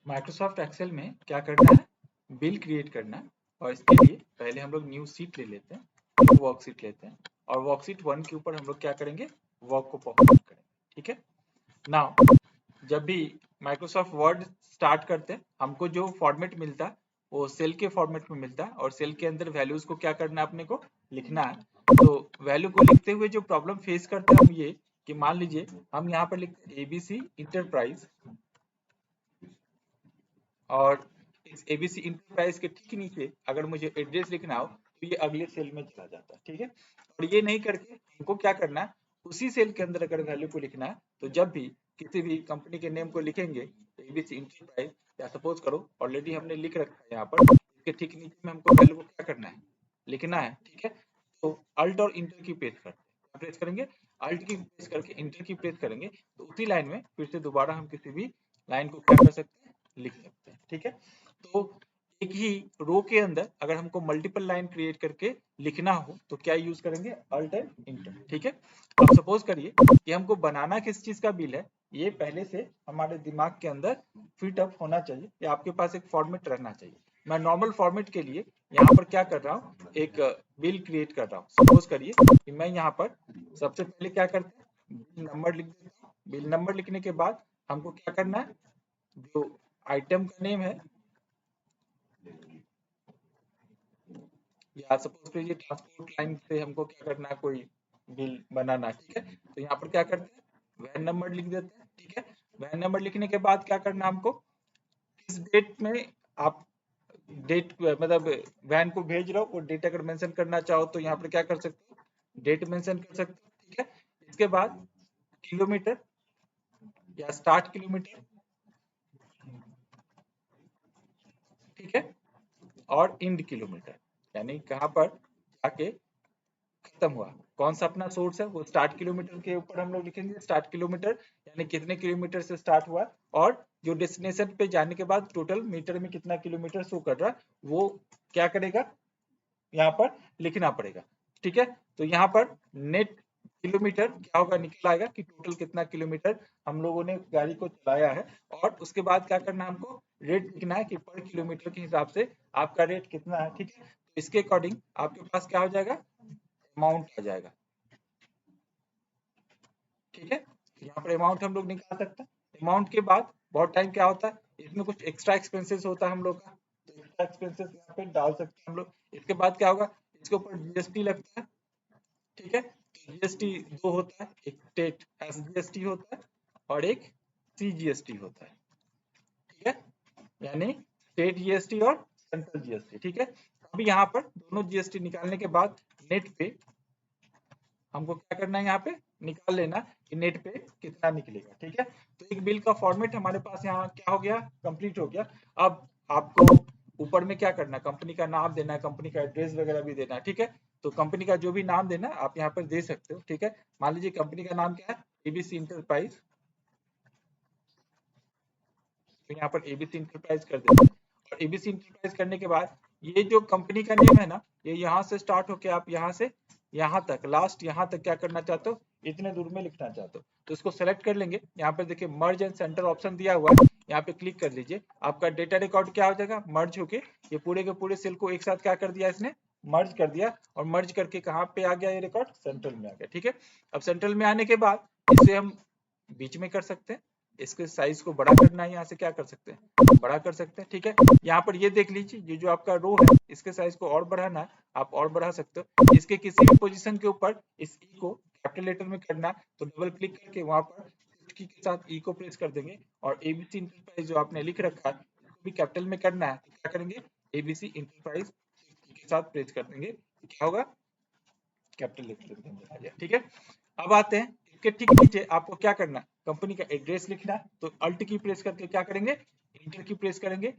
Microsoft Excel में क्या करना है, बिल क्रिएट करना है। और इसके लिए पहले हम लोग न्यू सीट ले लेते हैं, न्यू वर्कशीट लेते हैं और वर्कशीट 1 के ऊपर हम लोग क्या करेंगे, वर्क को परफॉर्म करेंगे। ठीक है। नाउ जब भी माइक्रोसॉफ्ट वर्ड स्टार्ट करते हैं, हमको जो फॉर्मेट मिलता है वो सेल के फॉर्मेट में मिलता है और सेल के अंदर वैल्यूज को क्या करना है, अपने को लिखना है। तो वैल्यू को लिखते हुए जो प्रॉब्लम फेस करते हैं हम ये कि मान लीजिए हम यहाँ पर लिखते हैं एबीसी इंटरप्राइज और इस एबीसी इंटरप्राइज के ठीक नीचे अगर मुझे एड्रेस लिखना हो तो ये अगले सेल में चला जाता है। ठीक है। और ये नहीं करके हमको क्या करना है, उसी सेल के अंदर अगर वैल्यू को लिखना है तो जब भी किसी भी कंपनी के नेम को लिखेंगे तो एबीसी इंटरप्राइज या सपोज करो ऑलरेडी हमने लिख रखा है यहाँ पर, इसके ठीक नीचे में हमको वैल्यू को क्या करना है, लिखना है। ठीक है। तो अल्ट और इंटर की प्रेस करेंगे, अल्ट की प्रेस करके इंटर की प्रेस करेंगे तो उसी लाइन में फिर से दोबारा हम किसी भी लाइन को क्या कर सकते हैं, लिख सकते हैं। ठीक है। तो एक ही रो के अंदर अगर हमको मल्टीपल लाइन क्रिएट करके लिखना हो तो क्या यूज करेंगे, अल्ट एंड इंटर। ठीक है। अब सपोज करिए कि हमको बनाना किस चीज का बिल है, ये पहले से हमारे दिमाग के अंदर फिट अप होना चाहिए या आपके पास एक फॉर्मेट रहना चाहिए। मैं नॉर्मल फॉर्मेट के लिए यहाँ पर क्या कर रहा हूँ, एक बिल क्रिएट कर रहा हूँ। सपोज करिए कि मैं यहाँ पर सबसे पहले क्या करते हैं, बिल नंबर लिख देता हूँ। बिल नंबर लिखने के बाद हमको क्या करना है, जो आइटम का नेम है या सपोज करिए ट्रांसपोर्ट लाइन से हमको क्या करना है, कोई बिल बनाना है। ठीक है। तो यहाँ पर क्या करते हैं, वैन नंबर लिख देते हैं। ठीक है। वैन नंबर लिखने के बाद क्या करना है हमको, किस डेट में आप डेट मतलब वैन को भेज रहे हो वो डेट अगर मेंशन करना चाहो तो यहाँ पर क्या कर सकते हो, डेट मेंशन कर सकते हो। ठीक है। इसके बाद किलोमीटर या स्टार्ट किलोमीटर, ठीक है, और इंड किलोमीटर, यानी कहाँ पर जाके खत्म हुआ, कौन सा अपना सोर्स है वो स्टार्ट किलोमीटर के ऊपर हम लोग लिखेंगे स्टार्ट किलोमीटर, यानी कितने किलोमीटर से स्टार्ट हुआ और जो डेस्टिनेशन पे जाने के बाद टोटल मीटर में कितना किलोमीटर शो कर रहा है वो क्या करेगा, यहाँ पर लिखना पड़ेगा। ठीक है। तो यहाँ पर नेट किलोमीटर क्या होगा, निकल आएगा कि टोटल कितना किलोमीटर हम लोगों ने गाड़ी को चलाया है। और उसके बाद क्या करना है, हमको रेट लिखना है कि पर किलोमीटर के हिसाब से आपका रेट कितना है। ठीक है। तो इसके अकॉर्डिंग आपके पास क्या हो जाएगा, अमाउंट आ जाएगा। ठीक है। यहाँ पर अमाउंट हम लोग निकाल सकते हैं। अमाउंट के बाद बहुत टाइम क्या होता है, इसमें कुछ एक्स्ट्रा एक्सपेंसेस होता है हम लोग का, तो एक्स्ट्रा एक्सपेंसेस यहाँ पे डाल सकते हैं हम लोग। इसके बाद क्या होगा, इसके ऊपर जीएसटी लगता है। ठीक है। तो जीएसटी दो होता है, एक स्टेट एसजीएसटी होता है और एक सीजीएसटी होता है। ठीक है। यानी स्टेट जीएसटी और सेंट्रल जीएसटी। ठीक है। अभी यहाँ पर दोनों जीएसटी निकालने के बाद नेट पे हमको क्या करना है, यहाँ पे निकाल लेना कि नेट पे कितना निकलेगा। ठीक है। तो एक बिल का फॉर्मेट हमारे पास यहाँ क्या हो गया, कंप्लीट हो गया। अब आपको ऊपर में क्या करना है, कंपनी का नाम देना है, कंपनी का एड्रेस वगैरह भी देना है। ठीक है। तो कंपनी का जो भी नाम देना है आप यहाँ पर दे सकते हो। ठीक है। मान लीजिए कंपनी का नाम क्या है, एबीसी इंटरप्राइज, तो यहाँ पर एबीसी इंटरप्राइज कर देते हैं। और एबीसी इंटरप्राइज करने के बाद ये जो कंपनी का नेम है ना, ये यहाँ से स्टार्ट होके आप यहाँ से यहाँ तक लास्ट यहाँ तक क्या करना चाहते हो, इतने दूर में लिखना चाहते हो तो इसको सेलेक्ट कर लेंगे। यहाँ पर देखिए मर्ज एंड सेंटर ऑप्शन दिया हुआ है, यहाँ पे क्लिक कर लीजिए। आपका डेटा रिकॉर्ड क्या हो जाएगा, मर्ज होके ये पूरे के पूरे सेल को एक साथ क्या कर दिया, इसने मर्ज कर दिया। और मर्ज करके कहाँ पे आ गया ये रिकॉर्ड, सेंट्रल में आ गया। ठीक है। अब सेंट्रल में आने के बाद इसे हम बीच में कर सकते हैं, इसके साइज को बड़ा करना है, यहाँ से क्या कर सकते हैं, बड़ा कर सकते हैं। ठीक है। यहाँ पर ये देख लीजिए ये जो आपका रो है इसके साइज को और बढ़ाना है, आप और बढ़ा सकते हो। इसके किसी भी पोजीशन के ऊपर इस ई को कैपिटल लेटर में करना है तो डबल क्लिक करके वहां पर की के साथ ई को प्रेस कर देंगे और एबीसी इंटरप्राइज जो आपने लिख रखा है उसको भी कैपिटल में करना है तो क्या करेंगे, एबीसी इंटरप्राइज के साथ प्रेस कर देंगे, क्या होगा, कैपिटल लेटर के अंदर आ गया। ठीक है। अब आते हैं इसके ठीक नीचे आपको क्या करना है, कंपनी का एड्रेस लिखना है तो अल्ट की प्रेस करके क्या करेंगे, इंटर की प्रेस करेंगे।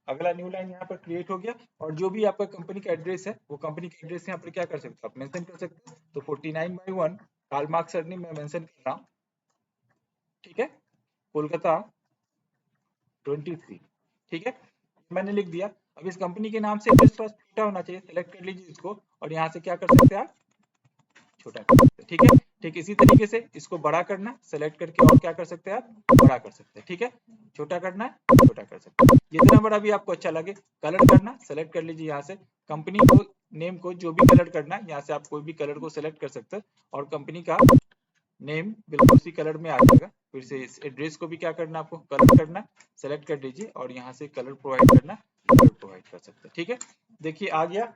अगला न्यू लाइन यहाँ पर क्रिएट हो गया और जो भी आपका कंपनी का एड्रेस है वो कंपनी का एड्रेस यहाँ पर क्या कर सकते हो, आप मेंशन कर सकते हो। तो 49/1 कार्ल मार्क्स सरनी मैं मेंशन कर रहा हूँ। ठीक है। कोलकाता 23। ठीक है। मैंने लिख दिया। अब इस कंपनी के नाम से एड्रेस थोड़ा छोटा होना चाहिए, सेलेक्ट कर लीजिए इसको और यहाँ से क्या कर सकते हैं आप, छोटा कर सकते हैं। ठीक है। ठीक इसी तरीके से इसको बड़ा करना, सेलेक्ट करके और क्या कर सकते हैं आप, बड़ा कर सकते हैं। ठीक है, छोटा करना है, छोटा कर सकते हैं, जितना बड़ा भी आपको अच्छा लगे। कलर करना, सेलेक्ट कर लीजिए यहाँ से, कंपनी को नेम को जो भी कलर करना है यहाँ से आप कोई भी कलर को सेलेक्ट कर सकते हैं और कंपनी का नेम बिल्कुल उसी कलर में आ जाएगा। फिर से इस एड्रेस को भी क्या करना, आपको कलर करना, सेलेक्ट कर लीजिए और यहाँ से कलर प्रोवाइड करना, कलर प्रोवाइड कर सकते हैं। ठीक है, देखिए आ गया।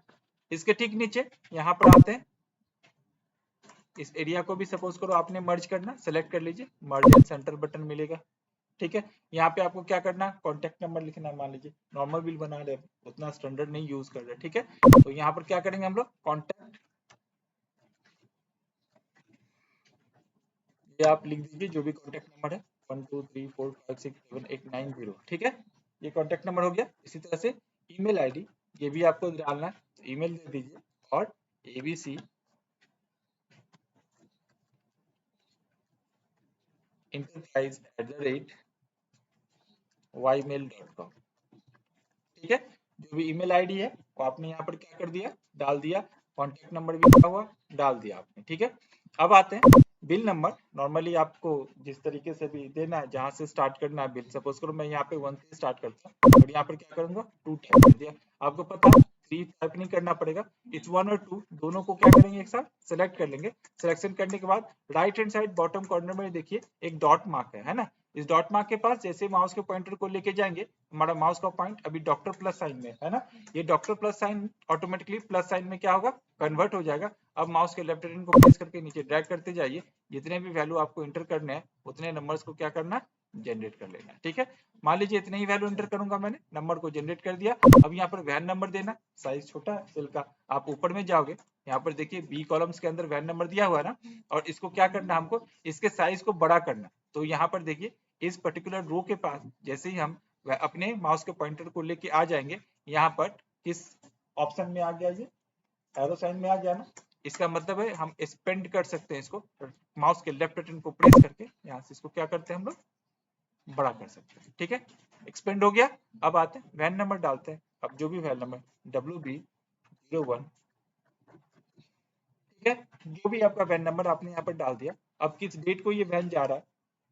इसके ठीक नीचे यहाँ पर आते हैं, इस एरिया को भी सपोज करो आपने मर्ज करना, सेलेक्ट कर लीजिए, मर्ज एंड सेंटर बटन मिलेगा। ठीक है, यहाँ पे आपको क्या करना, कॉन्टेक्ट नंबर लिखना है। मान लीजिए नॉर्मल बिल बना रहे, उतना स्टैंडर्ड नहीं यूज कर रहे। ठीक है, तो यहाँ पर क्या करेंगे हम लोग, कॉन्टेक्ट, ये आप लिख दीजिए जो भी कॉन्टेक्ट नंबर है, 1234567890। ठीक है, ये कॉन्टेक्ट नंबर हो गया। इसी तरह से ईमेल आईडी, ये भी आपको डालना है, तो ईमेल दे दीजिए और abc enterprise@ymail.com। ठीक है, जो भी ईमेल आईडी है वो आपने यहाँ पर क्या कर दिया, डाल दिया, कॉन्टेक्ट नंबर भी दिया हुआ, डाल दिया आपने। ठीक है, अब आते हैं बिल नंबर। नॉर्मली आपको जिस तरीके से भी देना है, जहां से स्टार्ट करना है बिल, सपोज करो मैं यहाँ पे 1 से स्टार्ट करता हूँ और यहाँ पर क्या करूंगा, 2 टाइप कर दिया। आपको पता है 3 टाइप नहीं करना पड़ेगा, इस 1 और 2 दोनों को क्या करेंगे, एक साथ सेलेक्ट कर लेंगे। सिलेक्शन करने के बाद right hand side bottom corner में देखिए एक डॉट मार्क है ना, इस डॉट मार्क के पास जैसे माउस के पॉइंटर को लेके जाएंगे, हमारा माउस का पॉइंट अभी डॉक्टर प्लस साइन में है ना, ये doctor plus sign automatically plus sign में क्या होगा, कन्वर्ट हो जाएगा। अब माउस के लेफ्ट बटन को प्रेस करके नीचे ड्रैग करते जाइए, जितने भी वैल्यू आपको एंटर करने हैं उतने नंबर्स को क्या करना, जनरेट कर लेना। ठीक है, मान लीजिए इतने ही वैल्यू एंटर करूंगा, मैंने नंबर को जनरेट कर दिया। अब यहाँ पर वैन नंबर देना, साइज छोटा है सेल का, आप ऊपर में जाओगे, यहाँ पर देखिए बी कॉलम्स के अंदर वैन नंबर दिया हुआ है ना, और इसको क्या करना, हमको इसके साइज को बड़ा करना। तो यहाँ पर देखिए इस पर्टिकुलर रो के पास जैसे ही हम अपने माउस के पॉइंटर को लेके आ जाएंगे, यहाँ पर किस ऑप्शन में आ गया, ये एरो साइन में आ गया ना, इसका मतलब है हम एक्सपेंड कर सकते हैं इसको, माउस के लेफ्ट बटन को प्रेस करके यहाँ से इसको क्या करते हैं हम लोग, बड़ा कर सकते हैं। ठीक है, एक्सपेंड हो गया। अब आते हैं वैन नंबर डालते हैं, अब जो भी वैन नंबर WB01, ठीक है, जो भी आपका वैन नंबर आपने यहाँ पर डाल दिया। अब किस डेट को ये वैन जा रहा है,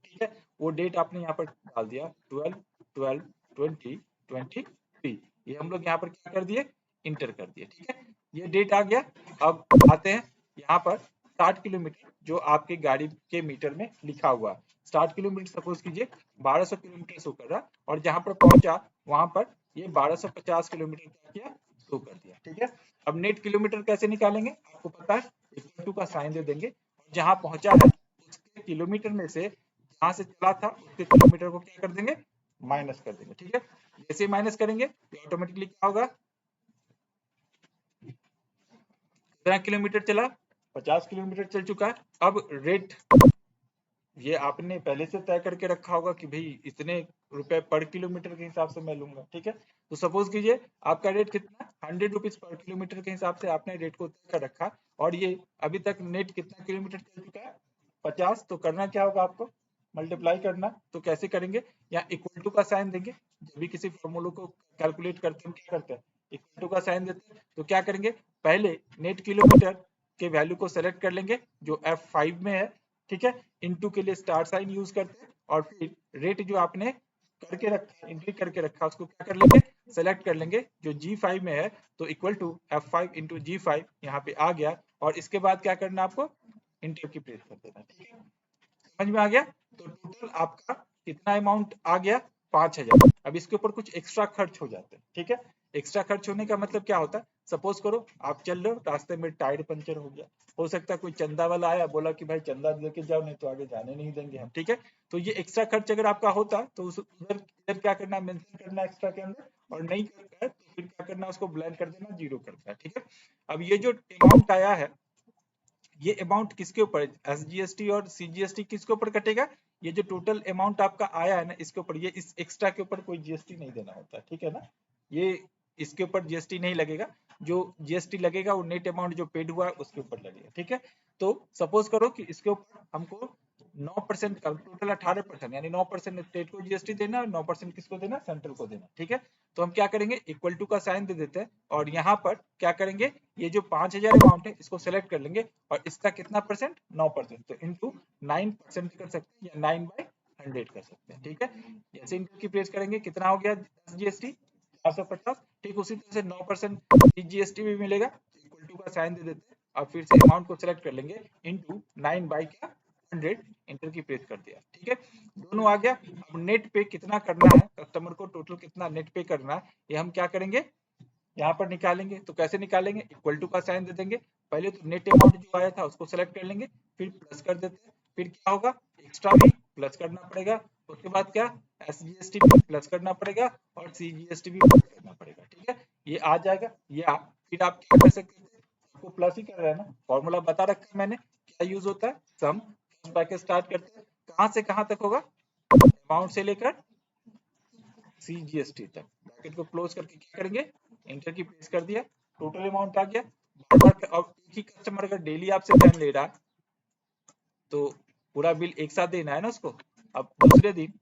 ठीक है, वो डेट आपने यहाँ पर डाल दिया 12/12/2023, ये हम लोग यहाँ पर क्या कर दिए, इंटर कर दिए। ठीक है, ये डेट आ गया। अब आते हैं यहाँ पर 60 किलोमीटर जो आपके गाड़ी के मीटर में लिखा हुआ है, 60 किलोमीटर सपोज कीजिए 1200 किलोमीटर शो कर रहा, और जहां पर पहुंचा वहां पर ये 1250 किलोमीटर क्या किया, शो कर दिया। ठीक है, अब नेट किलोमीटर कैसे निकालेंगे, आपको पता है, इक्वल टू का साइन दे देंगे, जहां पहुंचा है उसके किलोमीटर में से जहां से चला था उसके किलोमीटर को क्या कर देंगे, माइनस कर देंगे। ठीक है, जैसे माइनस करेंगे तो ऑटोमेटिकली क्या होगा, कितना किलोमीटर चला, 50 किलोमीटर चल चुका है। अब रेट ये आपने पहले से तय करके रखा होगा कि भाई इतने रुपए पर किलोमीटर के हिसाब से मैं लूंगा। ठीक है, तो सपोज कीजिए आपका रेट कितना, 100 रुपीज पर किलोमीटर के हिसाब से आपने रेट को तय कर रखा, और ये अभी तक नेट कितना किलोमीटर चल चुका है, 50। तो करना क्या होगा, आपको मल्टीप्लाई करना। तो कैसे करेंगे, यहाँ इक्वल टू का साइन देंगे, जब भी किसी फॉर्मूले को कैलकुलेट करते हैं क्या करते हैं, इक्वल टू का साइन देते हैं। तो क्या करेंगे, पहले नेट किलोमीटर के वैल्यू को सेलेक्ट कर लेंगे जो F5 में है, ठीक है, इनटू के लिए स्टार साइन यूज करते हैं, और फिर रेट जो आपने करके रखा, एंट्री करके रखा, उसको क्या कर लेंगे, सेलेक्ट कर लेंगे जो G5 में है, तो equal to F5 into G5 यहाँ पे आ गया, और इसके बाद क्या करना, आपको इंटर की प्रेस कर देना। ठीक है, समझ में आ गया। तो टोटल आपका कितना अमाउंट आ गया, 5000। अब इसके ऊपर कुछ एक्स्ट्रा खर्च हो जाते हैं। ठीक है, एक्स्ट्रा खर्च होने का मतलब क्या होता है, सपोज करो आप चल रहे हो, रास्ते में टायर पंचर हो गया, हो सकता है कोई चंदा वाला आया, बोला कि भाई चंदा लेके जाओ नहीं तो आगे जाने नहीं देंगे हम। ठीक है, तो ये एक्स्ट्रा खर्च अगर आपका होता तो उधर क्या करना, मेंशन करना एक्स्ट्रा के अंदर, और नहीं करता है तो फिर क्या करना, उसको ब्लैंक कर देना, जीरो करता है। ठीक है, अब ये जो अमाउंट आया है, ये अमाउंट किसके ऊपर, SGST और CGST किसके ऊपर कटेगा, ये जो टोटल अमाउंट आपका आया है ना इसके ऊपर, ये इस एक्स्ट्रा के ऊपर कोई GST नहीं देना होता। ठीक है ना, ये इसके ऊपर GST नहीं लगेगा, जो GST लगेगा वो नेट अमाउंट जो पेड हुआ है उसके ऊपर लगेगा। ठीक है, तो सपोज करो कि इसके ऊपर हमको 9% का टोटल 18%, यानी 9% स्टेट को GST देना और 9% किसको देना, सेंट्रल को देना। ठीक है, तो हम क्या करेंगे, इक्वल टू का साइन दे देते हैं और यहाँ पर क्या करेंगे, ये जो 5000 अमाउंट है इसको सेलेक्ट कर लेंगे और इसका कितना परसेंट, 9%, तो इंटू 9% कर सकते हैं या 9/100 कर सकते हैं। ठीक है, जैसे इंटर की प्रेस करेंगे कितना हो गया जीएसटी 450, ठीक उसी तरह से 9% जीएसटी भी मिलेगा, इक्वल टू का साइन दे देते हैं और फिर से अमाउंट को सेलेक्ट कर लेंगे इंटू 9/100, इंटर की प्रेस कर दिया। ठीक है, दोनों आ गया। अब नेट पे कितना करना है कस्टमर को, टोटल कितना नेट पे करना है, ये हम क्या करेंगे, यहाँ पर निकालेंगे। तो कैसे निकालेंगे, इक्वल टू का साइन दे देंगे, पहले तो नेट अमाउंट जो आया था उसको सेलेक्ट कर लेंगे, फिर प्लस कर देते हैं, फिर क्या होगा, एक्स्ट्रा भी प्लस करना पड़ेगा, उसके बाद क्या, एसजीएसटी भी प्लस करना पड़ेगा और सीजीएसटी भी प्लस करना पड़ेगा। ठीक है, ये आ जाएगा। या फिर आप क्या कर सकते हैं, आपको प्लस ही कर रहा है ना, फॉर्मूला बता रखा है मैंने, क्या यूज होता है, सम फर्स्ट ब्रैकेट स्टार्ट करते हैं, कहां से कहां तक होगा, अमाउंट से लेकर सीजीएसटी तक, ब्रैकेट को क्लोज करके क्या करेंगे, इंटर की प्रेस कर दिया, टोटल अमाउंट आ गया। अब एक ही कस्टमर अगर डेली आपसे पेन ले रहा है तो पूरा बिल एक साथ देना है ना उसको। अब दूसरे दिन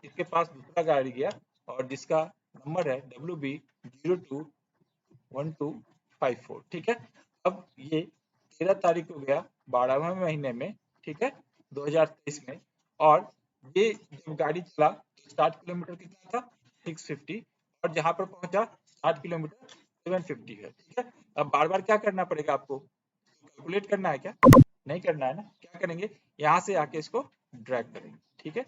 इसके पास दूसरा गाड़ी गया और जिसका नंबर है WB021254, ठीक है। अब ये 13 तारीख को गया 12वें महीने में, ठीक है, 2023 में, और ये जब गाड़ी चला तो स्टार्ट किलोमीटर कितना था 650 और जहां पर पहुंचा 60 किलोमीटर 750 है। ठीक है, अब बार बार क्या करना पड़ेगा आपको, कैलकुलेट करना है क्या, नहीं करना है ना, क्या करेंगे, यहाँ से आके इसको ड्रैग करेंगे। ठीक है,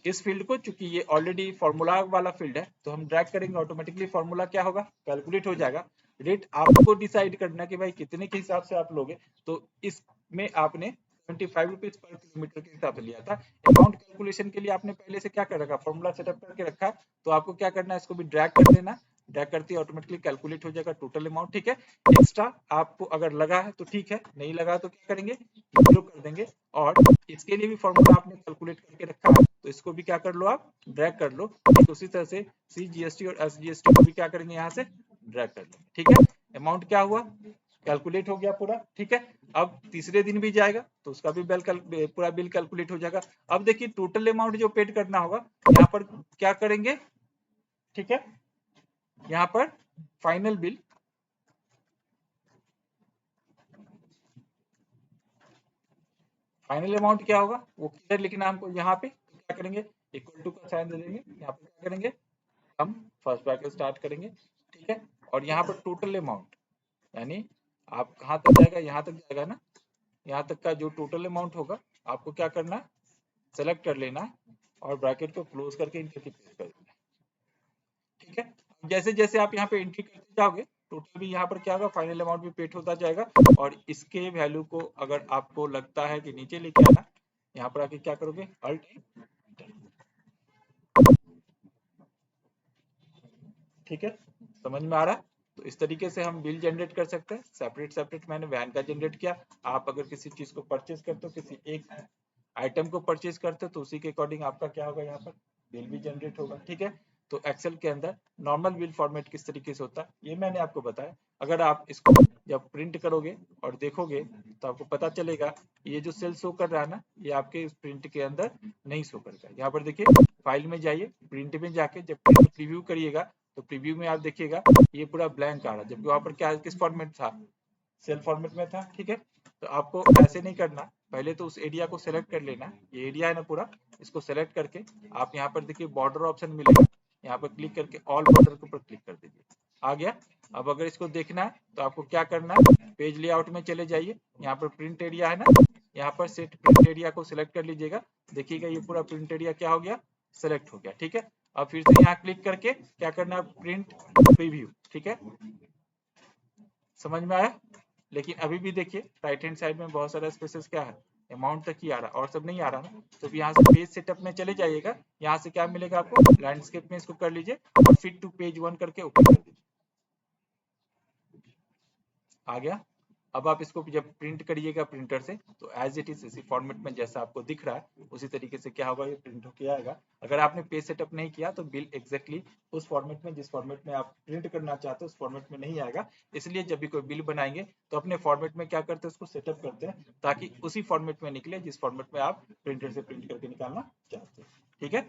इस फील्ड को, चूंकि ये ऑलरेडी फॉर्मूला वाला फील्ड है तो हम ड्रैग करेंगे, ऑटोमेटिकली फॉर्मूला क्या होगा, कैलकुलेट हो जाएगा। रेट आपको डिसाइड करना कि भाई कितने के हिसाब से आप लोगे, तो इसमें आपने 75 रुपीज पर किलोमीटर के हिसाब से लिया था। अमाउंट कैलकुलेशन के लिए आपने पहले से क्या कर रखा, फॉर्मूला सेटअप करके रखा, तो आपको क्या करना है, इसको भी ड्रैग कर देना, ड्रैग करते ही ऑटोमेटिकली कैलकुलेट हो जाएगा टोटल अमाउंट। ठीक है, एक्स्ट्रा आपको अगर लगा है तो ठीक है, नहीं लगा तो क्या करेंगे, जीरो कर देंगे। और इसके लिए भी फॉर्मूला आपने कैलकुलेट करके रखा है तो इसको भी क्या कर लो, आप ड्रैग कर लो। तो उसी तरह से सीजीएसटी और एसजीएसटी को भी क्या करेंगे, यहाँ से ड्रैग कर लेंगे। ठीक है, अमाउंट क्या हुआ, कैलकुलेट हो गया पूरा। ठीक है, अब तीसरे दिन भी जाएगा तो उसका भी पूरा बिल कैलकुलेट हो जाएगा। अब देखिए टोटल अमाउंट जो पेड करना होगा, यहाँ पर क्या करेंगे, ठीक है, यहाँ पर फाइनल बिल, फाइनल अमाउंट क्या होगा वो किधर लिखना है हमको, यहाँ पे, तो क्या करेंगे, इक्वल टू का साइन दे देंगे, यहाँ पे क्या करेंगे, हम फर्स्ट ब्रैकेट स्टार्ट करेंगे। ठीक है, और यहाँ पर टोटल अमाउंट, यानी आप कहाँ तक जाएगा, यहाँ तक जाएगा ना, यहाँ तक का जो टोटल अमाउंट होगा आपको क्या करना है, सेलेक्ट कर लेना है और ब्रैकेट को क्लोज करके इंटर की प्रेस कर देना है। ठीक है, जैसे जैसे आप यहाँ पे एंट्री करते जाओगे टोटल भी यहाँ पर क्या होगा, फाइनल अमाउंट भी पेड होता जाएगा। और इसके वैल्यू को अगर आपको लगता है कि नीचे लेके आना, यहाँ पर आके क्या करोगे, अल्ट। ठीक है, समझ में आ रहा है। तो इस तरीके से हम बिल जनरेट कर सकते हैं, सेपरेट सेपरेट मैंने वैन का जनरेट किया। आप अगर किसी चीज को परचेज करते हो, किसी एक आइटम को परचेज करते हो, तो उसी के अकॉर्डिंग आपका क्या होगा, यहाँ पर बिल भी जनरेट होगा। ठीक है, तो एक्सेल के अंदर नॉर्मल बिल फॉर्मेट किस तरीके से होता है ये मैंने आपको बताया। अगर आप इसको जब प्रिंट करोगे और देखोगे तो आपको पता चलेगा ये जो सेल शो कर रहा है ना, ये आपके इस प्रिंट के अंदर नहीं शो करेगा। यहाँ पर देखिए फाइल में जाइए, प्रिंट में जाके जब प्रीव्यू करिएगा तो प्रीव्यू में आप देखिएगा ये पूरा ब्लैंक आ रहा है, जबकि वहां पर क्या किस फॉर्मेट था, सेल फॉर्मेट में था। ठीक है, तो आपको ऐसे नहीं करना, पहले तो उस एरिया को सेलेक्ट कर लेना, ये एरिया है ना पूरा, इसको सेलेक्ट करके आप यहाँ पर देखिए बॉर्डर ऑप्शन मिलेगा, यहाँ पर क्लिक करके ऑल बॉर्डर के ऊपर क्लिक कर दीजिए, आ गया। अब अगर इसको देखना है तो आपको क्या करना है, पेज लेआउट में चले जाइए, यहाँ पर प्रिंट एरिया है ना, यहाँ पर सेट प्रिंट एरिया को सिलेक्ट कर लीजिएगा, देखिएगा ये पूरा प्रिंट एरिया क्या हो गया, सेलेक्ट हो गया। ठीक है, अब फिर से यहाँ क्लिक करके क्या करना है, प्रिंट प्रीव्यू। ठीक है, समझ में आया। लेकिन अभी भी देखिए राइट हैंड साइड में बहुत सारा स्पेसेस क्या है, अमाउंट तक ही आ रहा है और सब नहीं आ रहा ना। तो यहाँ से पेज सेटअप में चले जाइएगा, यहाँ से क्या मिलेगा आपको, लैंडस्केप में इसको कर लीजिए और फिट टू पेज 1 करके ओपन कर दीजिए, आ गया। अब आप इसको जब प्रिंट करिएगा प्रिंटर से तो एज इट इज इसी फॉर्मेट में जैसा आपको दिख रहा है उसी तरीके से क्या होगा, ये प्रिंट होके आएगा। अगर आपने पेज सेटअप नहीं किया तो बिल एग्जैक्टली उस फॉर्मेट में, जिस फॉर्मेट में आप प्रिंट करना चाहते हो उस फॉर्मेट में नहीं आएगा। इसलिए जब भी कोई बिल बनाएंगे तो अपने फॉर्मेट में क्या करते हैं, उसको सेटअप करते हैं ताकि उसी फॉर्मेट में निकले जिस फॉर्मेट में आप प्रिंटर से प्रिंट करके निकालना चाहते हैं। ठीक है,